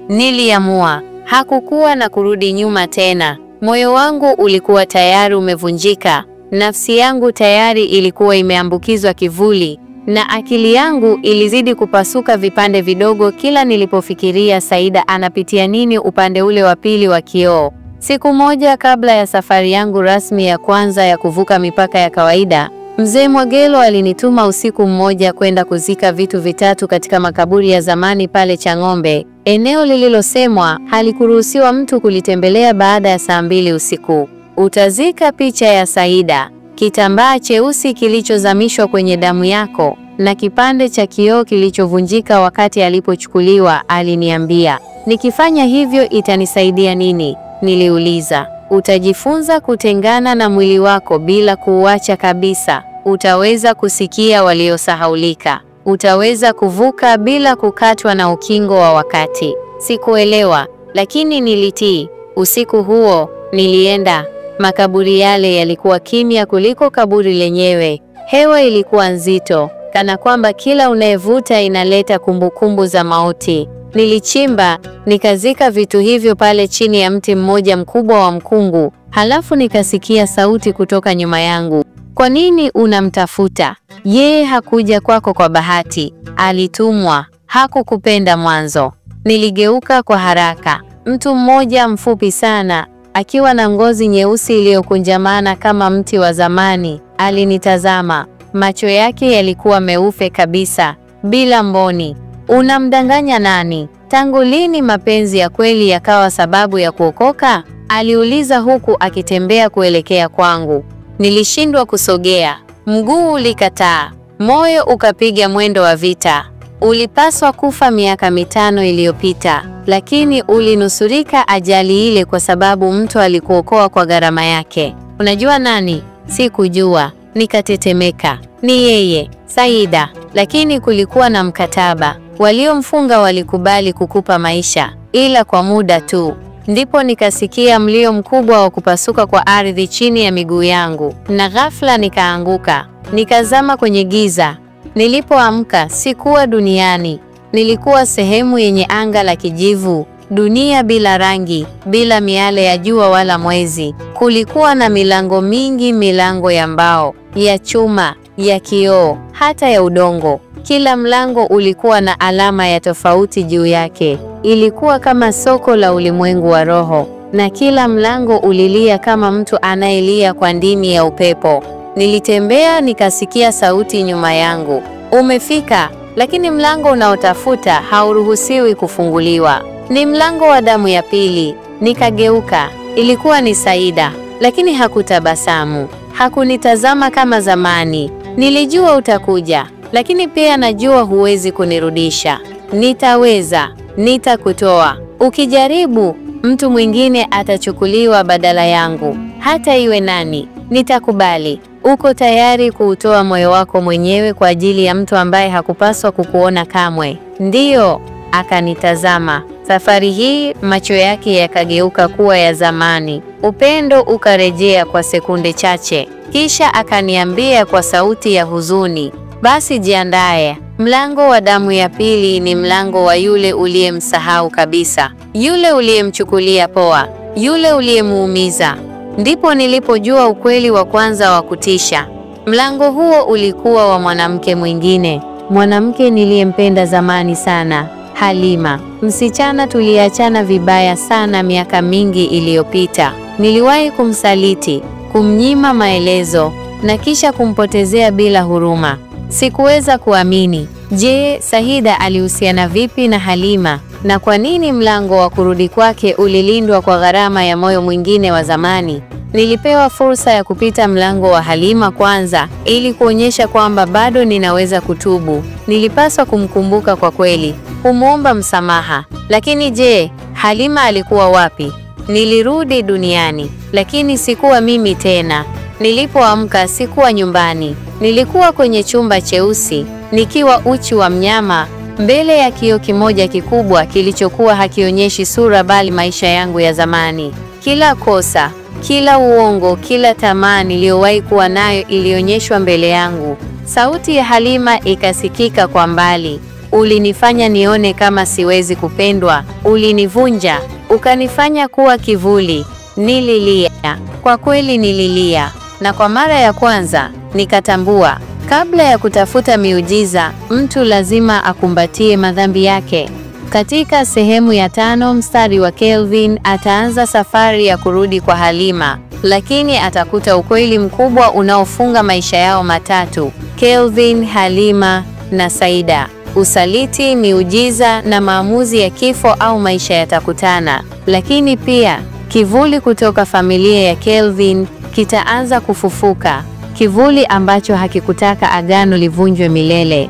Niliamua. Hakukuwa na kurudi nyuma tena. Moyo wangu ulikuwa tayari umevunjika. Nafsi yangu tayari ilikuwa imeambukizwa kivuli. Na akili yangu ilizidi kupasuka vipande vidogo kila nilipofikiria Saida anapitia nini upande ule wa pili wa kioo. Siku moja kabla ya safari yangu rasmi ya kwanza ya kuvuka mipaka ya kawaida, Mzee Mwagelo alinituma usiku mmoja kwenda kuzika vitu vitatu katika makaburi ya zamani pale Chang'ombe, eneo lililosemwa halikuruhusiwa mtu kulitembelea baada ya saa 2 usiku. Utazika picha ya Saida, kitambaa cheusi kilichozamishwa kwenye damu yako, na kipande cha kioo kilichovunjika wakati alipochukuliwa, aliniambia. Nikifanya hivyo itanisaidia nini? Niliuliza. Utajifunza kutengana na mwili wako bila kuuacha kabisa. Utaweza kusikia waliosahaulika. Utaweza kuvuka bila kukatwa na ukingo wa wakati. Sikuelewa, lakini nilitii. Usiku huo, nilienda. Makaburi yale yalikuwa kimya kuliko kaburi lenyewe. Hewa ilikuwa nzito, kana kwamba kila unayevuta inaleta kumbukumbu za mauti. Nilichimba, nikazika vitu hivyo pale chini ya mti mmoja mkubwa wa mkungu. Halafu nikasikia sauti kutoka nyuma yangu. Kwa nini unamtafuta? Yeye hakuja kwako kwa bahati. Alitumwa. Hakukupenda mwanzo. Niligeuka kwa haraka. Mtu mmoja mfupi sana, akiwa na ngozi nyeusi iliyokunjamana kama mti wa zamani, alinitazama. Macho yake yalikuwa meupe kabisa, bila mboni. Unamdanganya nani? Tangu lini mapenzi ya kweli yakawa sababu ya kuokoka? Aliuliza huku akitembea kuelekea kwangu. Nilishindwa kusogea. Mguu ulikataa. Moyo ukapiga mwendo wa vita. Ulipaswa kufa miaka 5 iliyopita, lakini ulinusurika ajali ile kwa sababu mtu alikuokoa kwa gharama yake. Unajua nani? Sikujua. Nikatetemeka. Ni yeye, Saida. Lakini kulikuwa na mkataba. Waliomfunga walikubali kukupa maisha, ila kwa muda tu. Ndipo nikasikia mlio mkubwa wa kupasuka kwa ardhi chini ya miguu yangu, na ghafla nikaanguka. Nikazama kwenye giza. Nilipoamka sikuwa duniani. Nilikuwa sehemu yenye anga la kijivu, dunia bila rangi, bila miale ya jua wala mwezi. Kulikuwa na milango mingi, milango ya mbao, ya chuma, ya kioo, hata ya udongo. Kila mlango ulikuwa na alama ya tofauti juu yake. Ilikuwa kama soko la ulimwengu wa roho, na kila mlango ulilia kama mtu anayelia kwa ndimi ya upepo. Nilitembea, nikasikia sauti nyuma yangu. Umefika, lakini mlango unaotafuta hauruhusiwi kufunguliwa. Ni mlango wa damu ya pili. Nikageuka. Ilikuwa ni Saida, lakini hakutabasamu. Hakunitazama kama zamani. Nilijua utakuja, lakini pia najua huwezi kunirudisha. Nitaweza, nitakutoa. Ukijaribu, mtu mwingine atachukuliwa badala yangu. Hata iwe nani, nitakubali. Uko tayari kuutoa moyo wako mwenyewe kwa ajili ya mtu ambaye hakupaswa kukuona kamwe? Ndiyo. Akanitazama. Safari hii macho yake yakageuka kuwa ya zamani. Upendo ukarejea kwa sekunde chache. Kisha akaniambia kwa sauti ya huzuni, basi jiandae. Mlango wa damu ya pili ni mlango wa yule uliyemsahau kabisa, yule uliyemchukulia poa, yule uliyemuumiza. Ndipo nilipojua ukweli wa kwanza wa kutisha. Mlango huo ulikuwa wa mwanamke mwingine, mwanamke niliyempenda zamani sana, Halima. Msichana tuliachana vibaya sana miaka mingi iliyopita. Niliwahi kumsaliti, kumnyima maelezo, na kisha kumpotezea bila huruma. Sikuweza kuamini. Je, Saida alihusiana vipi na Halima? Na kwa nini mlango wa kurudi kwake ulilindwa kwa gharama ya moyo mwingine wa zamani? Nilipewa fursa ya kupita mlango wa Halima kwanza, ili kuonyesha kwamba bado ninaweza kutubu. Nilipaswa kumkumbuka kwa kweli, kumwomba msamaha. Lakini je, Halima alikuwa wapi? Nilirudi duniani, lakini sikuwa mimi tena. Nilipoamka sikuwa nyumbani. Nilikuwa kwenye chumba cheusi, nikiwa uchi wa mnyama, mbele ya kioo kimoja kikubwa kilichokuwa hakionyeshi sura bali maisha yangu ya zamani. Kila kosa, kila uongo, kila tamaa niliyowahi kuwa nayo ilionyeshwa mbele yangu. Sauti ya Halima ikasikika kwa mbali. ulinifanya nione kama siwezi kupendwa, ulinivunja, ukanifanya kuwa kivuli. Nililia, kwa kweli nililia, na kwa mara ya kwanza nikatambua, kabla ya kutafuta miujiza, mtu lazima akumbatie madhambi yake. Katika sehemu ya 5 mstari wa Kelvin ataanza safari ya kurudi kwa Halima, lakini atakuta ukweli mkubwa unaofunga maisha yao matatu: Kelvin, Halima na Saida. Usaliti, miujiza na maamuzi ya kifo au maisha yatakutana. Lakini pia kivuli kutoka familia ya Kelvin kitaanza kufufuka, kivuli ambacho hakikutaka agano livunjwe milele.